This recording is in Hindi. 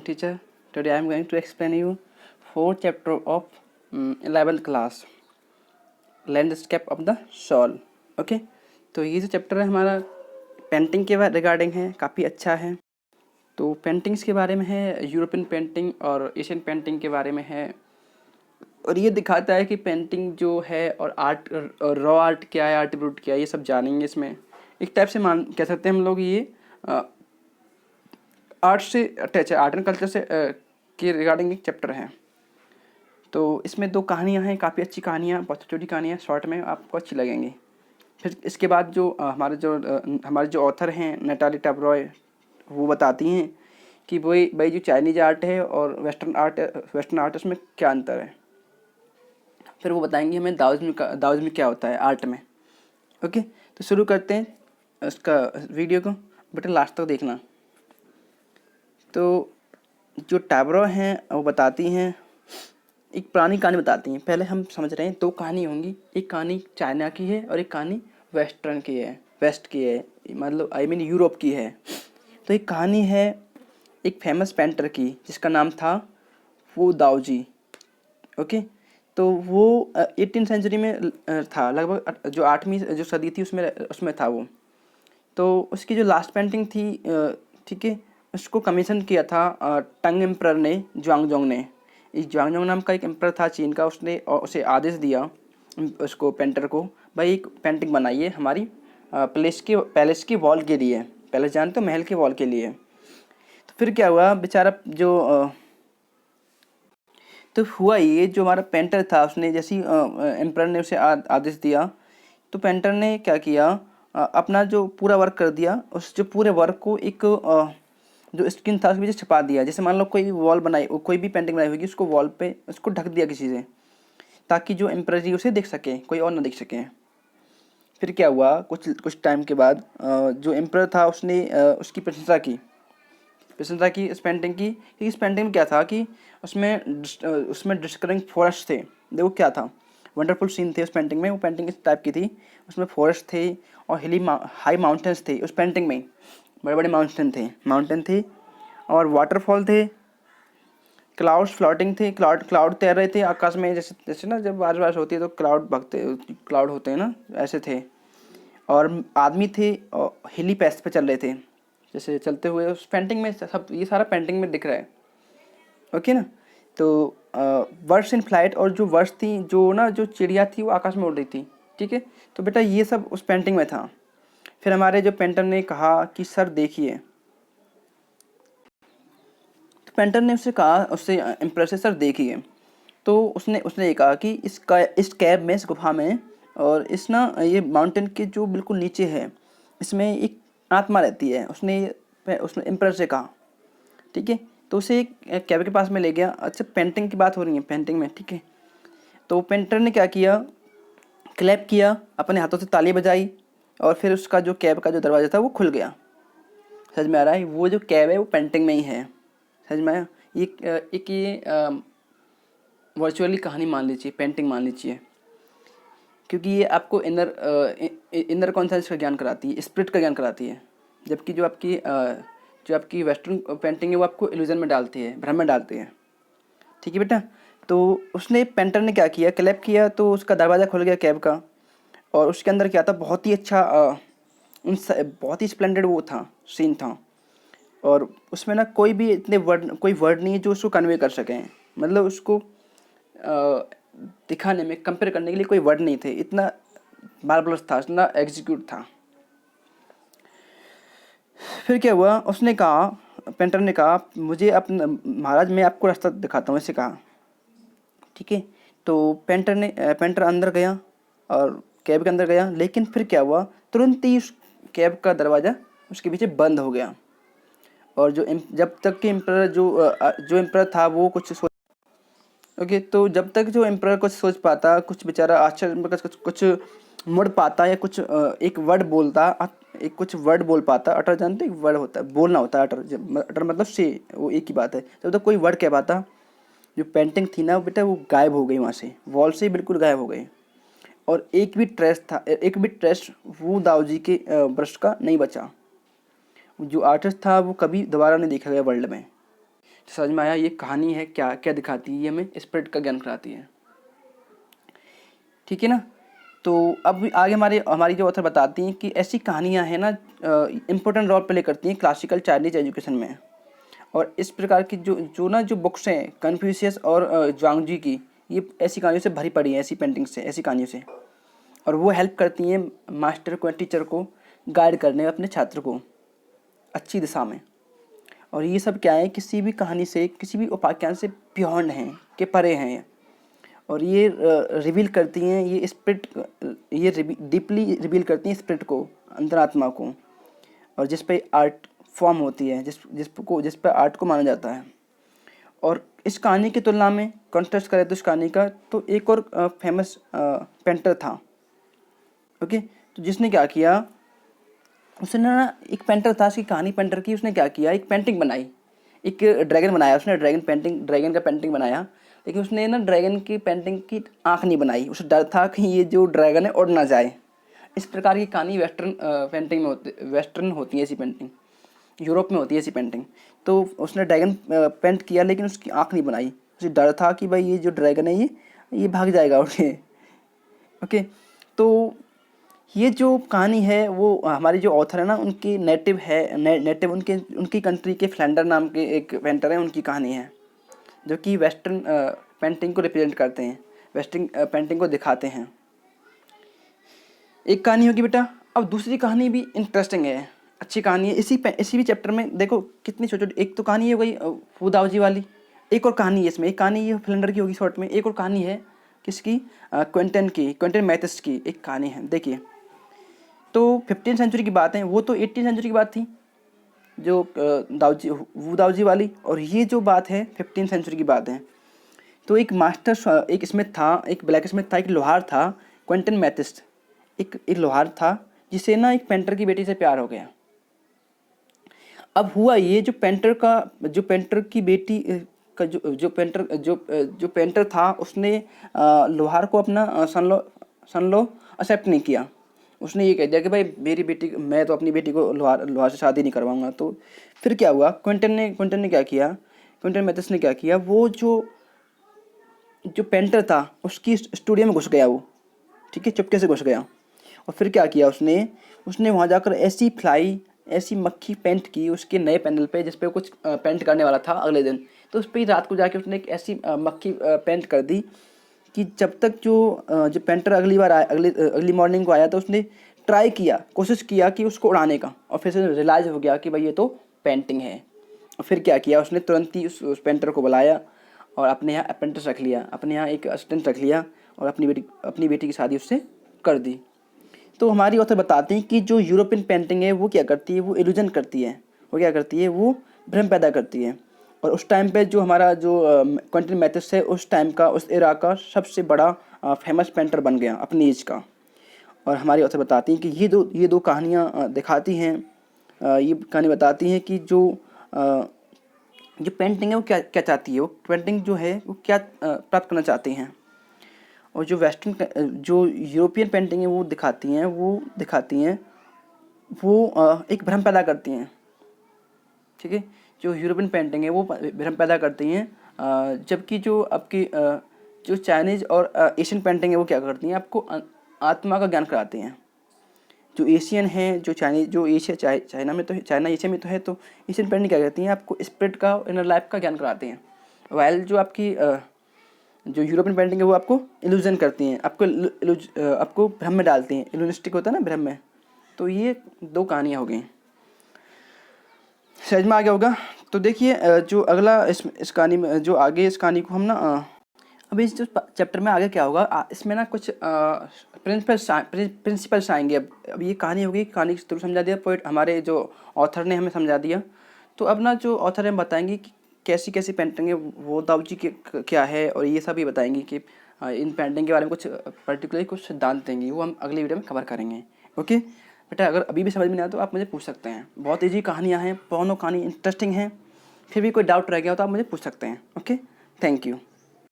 teacher. Today I am going to explain you 4th chapter of 11th class, landscape of the soul. Okay, तो ये जो चैप्टर है हमारा पेंटिंग के रिगार्डिंग है, काफ़ी अच्छा है. तो पेंटिंग्स के बारे में है, यूरोपियन पेंटिंग और एशियन पेंटिंग के बारे में है. और ये दिखाता है कि पेंटिंग जो है और आर्ट और रॉ आर्ट क्या है, आर्ट ब्रूट क्या है, ये सब जानेंगे इसमें. एक टाइप से मान कह सकते हैं हम लोग ये आर्ट से अटैच है, आर्ट एंड कल्चर से के रिगार्डिंग एक चैप्टर है. तो इसमें 2 कहानियाँ हैं, काफ़ी अच्छी कहानियाँ, बहुत छोटी कहानियाँ, शॉर्ट में आपको अच्छी लगेंगी. फिर इसके बाद जो हमारे जो ऑथर हैं नटाली टैबरॉय, वो बताती हैं कि भाई जो चाइनीज़ आर्ट है और वेस्टर्न आर्ट उसमें क्या अंतर है. फिर वो बताएंगे हमें दाओइज्म क्या होता है आर्ट में. ओके, तो शुरू करते हैं उसका वीडियो को, बेटा लास्ट तक देखना. तो जो टैबरॉय हैं वो बताती हैं, एक पुरानी कहानी बताती हैं. पहले हम समझ रहे हैं 2 कहानी होंगी, एक कहानी चाइना की है और एक कहानी वेस्ट की है, मतलब आई मीन यूरोप की है. तो एक कहानी है एक फेमस पेंटर की जिसका नाम था वो दाओजी. ओके, तो वो 18th सेंचुरी में था, लगभग जो 8वीं जो सदी थी उसमें था वो. तो उसकी जो लास्ट पेंटिंग थी, ठीक है, उसको कमीशन किया था टंग एम्परर ने, ज्वांगजोंग ने. इस ज्वांगजोंग नाम का एक एम्परर था चीन का, उसने उसे आदेश दिया उसको पेंटर को, भाई एक पेंटिंग बनाइए हमारी पैलेस की वॉल के लिए. पैलेस जानते हो, महल के वॉल के लिए. तो फिर क्या हुआ बेचारा तो हुआ ये, जो हमारा पेंटर था उसने जैसे ही एम्परर ने उसे आदेश दिया, तो पेंटर ने क्या किया, अपना जो पूरा वर्क कर दिया. उस जो पूरे वर्क को एक जो स्क्रीन था उसके पीछे छपा दिया. जैसे मान लो कोई वॉल बनाई, कोई भी पेंटिंग बनाई होगी, उसको वॉल पे उसको ढक दिया किसी से, ताकि जो एम्परर जी उसे देख सके, कोई और ना देख सके. फिर क्या हुआ, कुछ टाइम के बाद जो एम्परर था उसने उसकी प्रशंसा की इस पेंटिंग की. कि इस पेंटिंग में क्या था कि उसमें डिस्कवरिंग फॉरेस्ट थे. देखो क्या था, वंडरफुल सीन थे उस पेंटिंग में. वो पेंटिंग इस टाइप की थी, उसमें फॉरेस्ट थे और हाई माउंटेन्स थे. उस पेंटिंग में बड़े बड़े माउंटेन थे और वाटरफॉल थे, क्लाउड्स फ्लोटिंग थे, क्लाउड तैर रहे थे आकाश में. जैसे ना जब बारिश होती है तो क्लाउड होते हैं ना, ऐसे थे. और आदमी थे और हिली पैथ पे चल रहे थे, जैसे चलते हुए उस पेंटिंग में. सब ये सारा पेंटिंग में दिख रहा है. ओके ना. तो बर्ड्स इन फ्लाइट, और जो बर्ड्स थी, जो चिड़िया थी वो आकाश में उड़ रही थी. ठीक है, तो बेटा ये सब उस पेंटिंग में था. फिर हमारे जो पेंटर ने कहा कि सर देखिए, तो पेंटर ने उससे एम्प्रेस से सर देखिए. तो उसने ये कहा कि इस कैब में, इस गुफा में, और इस ना ये माउंटेन के जो बिल्कुल नीचे है, इसमें एक आत्मा रहती है. उसने एम्प्रेस से कहा. ठीक है, तो उसे एक कैब के पास में ले गया. अच्छा, पेंटिंग की बात हो रही है, पेंटिंग में. ठीक है, तो पेंटर ने क्या किया, क्लैप किया, अपने हाथों से ताली बजाई, और फिर उसका जो कैब का जो दरवाज़ा था वो खुल गया. समझ में आ रहा है, वो जो कैब है वो पेंटिंग में ही है. समझ में आया. ये वर्चुअली कहानी मान लीजिए, पेंटिंग मान लीजिए, क्योंकि ये आपको इनर कॉन्सेंस का ज्ञान कराती है, स्पिरिट का ज्ञान कराती है. जबकि जो आपकी वेस्टर्न पेंटिंग है वो आपको इल्यूजन में डालती है, भ्रम में डालती है. ठीक है बेटा. तो पेंटर ने क्या किया, क्लैप किया, तो उसका दरवाज़ा खुल गया कैब का, और उसके अंदर क्या था, बहुत ही अच्छा बहुत ही स्प्लेंडेड वो था, सीन था. और उसमें ना कोई वर्ड नहीं है जो उसको कन्वे कर सकें. मतलब उसको दिखाने में, कंपेयर करने के लिए कोई वर्ड नहीं थे. इतना मार्वलस था, इतना एग्जीक्यूट था. फिर क्या हुआ, पेंटर ने कहा, मुझे अपना महाराज मैं आपको रास्ता दिखाता हूँ, ऐसे कहा. ठीक है, तो पेंटर अंदर गया और कैब के अंदर गया. लेकिन फिर क्या हुआ, तुरंत ही उस कैब का दरवाज़ा उसके पीछे बंद हो गया. और जब तक कि एम्परर था वो ओके, तो जब तक जो एम्परर कुछ सोच पाता, कुछ बेचारा आश्चर्य में कुछ मुड़ पाता, या कुछ एक वर्ड बोल पाता. अटर जानते, एक वर्ड होता है, बोलना होता है. अटर मतलब से, वो एक ही बात है. जब तक कोई वर्ड कह पाता, जो पेंटिंग थी ना बेटा वो गायब हो गई, वहाँ से वॉल से बिल्कुल गायब हो गई. और एक भी ट्रेस वो दाऊजी के ब्रश का नहीं बचा. जो आर्टिस्ट था वो कभी दोबारा नहीं देखा गया वर्ल्ड में. समझ में आया ये कहानी है क्या क्या दिखाती है, ये हमें स्पिरिट का ज्ञान कराती है, ठीक है ना। तो अब आगे हमारी जो ऑथर बताती हैं कि ऐसी कहानियाँ हैं ना इम्पोर्टेंट रोल प्ले करती हैं क्लासिकल चाइनीज एजुकेशन में। और इस प्रकार की जो बुक्स हैं कन्फ्यूशियस और ज्वांगजी की, ये ऐसी कहानियों से भरी पड़ी हैं, ऐसी पेंटिंग से, ऐसी कहानियों से। और वो हेल्प करती हैं मास्टर को, टीचर को गाइड करने में अपने छात्र को अच्छी दिशा में। और ये सब क्या है, किसी भी कहानी से, किसी भी उपाख्यान से बियॉन्ड हैं, के परे हैं। और ये रिवील करती हैं, ये स्पिरिट, ये डीपली रिवील करती हैं स्पिरिट को, अंतरात्मा को। और जिस पे आर्ट फॉर्म होती है, जिस पर आर्ट को माना जाता है। और इस कहानी की तुलना में कॉन्ट्रास्ट करें तो इस कहानी का, तो एक और फेमस पेंटर था, ओके। तो जिसने क्या किया, उसने ना, एक पेंटर था, उसकी कहानी पेंटर की, उसने क्या किया, एक पेंटिंग बनाई, एक ड्रैगन बनाया उसने, ड्रैगन का पेंटिंग बनाया। लेकिन उसने ना ड्रैगन की पेंटिंग की आँख नहीं बनाई, उसे डर था कि ये जो ड्रैगन है उड़ ना जाए। इस प्रकार की कहानी वेस्टर्न होती है ऐसी पेंटिंग, यूरोप में होती है ऐसी पेंटिंग। तो उसने ड्रैगन पेंट किया, लेकिन उसकी आँख नहीं बनाई, उसे डर था कि भाई ये जो ड्रैगन है ये भाग जाएगा उड़ के, ओके। तो ये जो कहानी है वो हमारी जो ऑथर है ना, उनकी नेटिव उनकी कंट्री के फ्लैंडर नाम के एक पेंटर हैं, उनकी कहानी है, जो कि वेस्टर्न पेंटिंग को रिप्रेजेंट करते हैं, वेस्टर्न पेंटिंग को दिखाते हैं। एक कहानी होगी बेटा। अब दूसरी कहानी भी इंटरेस्टिंग है, अच्छी कहानी है। इसी भी चैप्टर में देखो कितनी छोटी, एक तो कहानी हो गई फूदावजी वाली, एक और कहानी है इसमें, एक कहानी ये फ्लैंडर की होगी शॉर्ट में, एक और कहानी है किसकी, क्विंटन मैथिस की एक कहानी है। देखिए, तो 15वीं सेंचुरी की बात है, वो तो 18वीं सेंचुरी की बात थी जो वुदावजी वाली, और ये जो बात है 15वीं सेंचुरी की बात है। तो एक एक स्मिथ था, एक ब्लैक स्मिथ था, एक लोहार था, क्विंटन मैथिस, एक लोहार था, जिसे ना एक पेंटर की बेटी से प्यार हो गया। अब हुआ ये, जो पेंटर की बेटी का जो पेंटर था, उसने लोहार को अपना सन लो एक्सेप्ट नहीं किया। उसने ये कह दिया कि भाई मैं तो अपनी बेटी को लोहार से शादी नहीं करवाऊंगा। तो फिर क्या हुआ, क्विंटन ने क्या किया, क्विंटन मैथिस ने क्या किया, वो जो पेंटर था उसकी स्टूडियो में घुस गया वो, ठीक है, चुपके से घुस गया। और फिर क्या किया उसने वहाँ जाकर ऐसी मक्खी पेंट की उसके नए पैनल पे, जिस पे कुछ पेंट करने वाला था अगले दिन। तो उस पर ही रात को जाके उसने एक ऐसी मक्खी पेंट कर दी कि जब तक जो पेंटर अगली मॉर्निंग को आया, तो उसने कोशिश किया कि उसको उड़ाने का, और फिर से रियलाइज हो गया कि भाई ये तो पेंटिंग है। और फिर क्या किया, उसने तुरंत ही उस पेंटर को बुलाया और अपने यहाँ अप्रेंटिस रख लिया, अपने यहाँ एक असिस्टेंट रख लिया, और अपनी बेटी की शादी उससे कर दी। तो हमारी ऑथर बताती हैं कि जो यूरोपियन पेंटिंग है वो क्या करती है, वो इल्यूजन करती है, वो भ्रम पैदा करती है। और उस टाइम पे जो हमारा जो क्विंटन मैथिस है, उस टाइम का, उस एरा का सबसे बड़ा फेमस पेंटर बन गया अपनी एज का। और हमारी ऑथर बताती हैं कि ये दो कहानियाँ दिखाती हैं, ये कहानी बताती हैं कि जो पेंटिंग है वो क्या क्या चाहती है, वो पेंटिंग जो है वो क्या प्राप्त करना चाहती हैं। और जो यूरोपियन पेंटिंग है वो दिखाती हैं वो एक भ्रम पैदा करती हैं, ठीक है। जो यूरोपियन पेंटिंग है वो भ्रम पैदा करती हैं, जबकि जो आपकी जो चाइनीज़ और एशियन पेंटिंग है वो क्या करती हैं, आपको आत्मा का ज्ञान कराती हैं। जो एशियन है, जो एशिया चाइना में तो है, चाइना एशिया में तो है, तो एशियन पेंटिंग क्या करती हैं, आपको स्पिरिट का, इनर लाइफ का ज्ञान कराते हैं। वाइल जो आपकी जो यूरोपियन पेंटिंग है वो आपको इल्यूजन करती हैं, आपको भ्रम में डालती हैं, इल्यूनिस्टिक होता है ना भ्रम में। तो ये दो कहानियाँ हो गई, समझ में आ गया होगा। तो देखिए जो अगला इस कहानी में, जो आगे इस कहानी को हम ना अभी इस जो चैप्टर में आगे क्या होगा, इसमें ना कुछ प्रिंसिपल्स आएंगे। अब ये कहानी होगी, कहानी के थ्रू समझा दिया, पोइट हमारे जो ऑथर ने हमें समझा दिया। तो अब ना जो ऑथर है बताएंगे कि कैसी कैसी पेंटिंग है वो दाऊजी के क्या है, और ये सब भी बताएंगे कि इन पेंटिंग के बारे में कुछ पर्टिकुलर कुछ सिद्धांत देंगे, वो हम अगली वीडियो में कवर करेंगे, ओके बेटा। अगर अभी भी समझ में नहीं आया तो आप मुझे पूछ सकते हैं, बहुत ईजी कहानियाँ हैं, दोनों कहानी इंटरेस्टिंग हैं। फिर भी कोई डाउट रह गया हो तो आप मुझे पूछ सकते हैं, ओके। Thank you.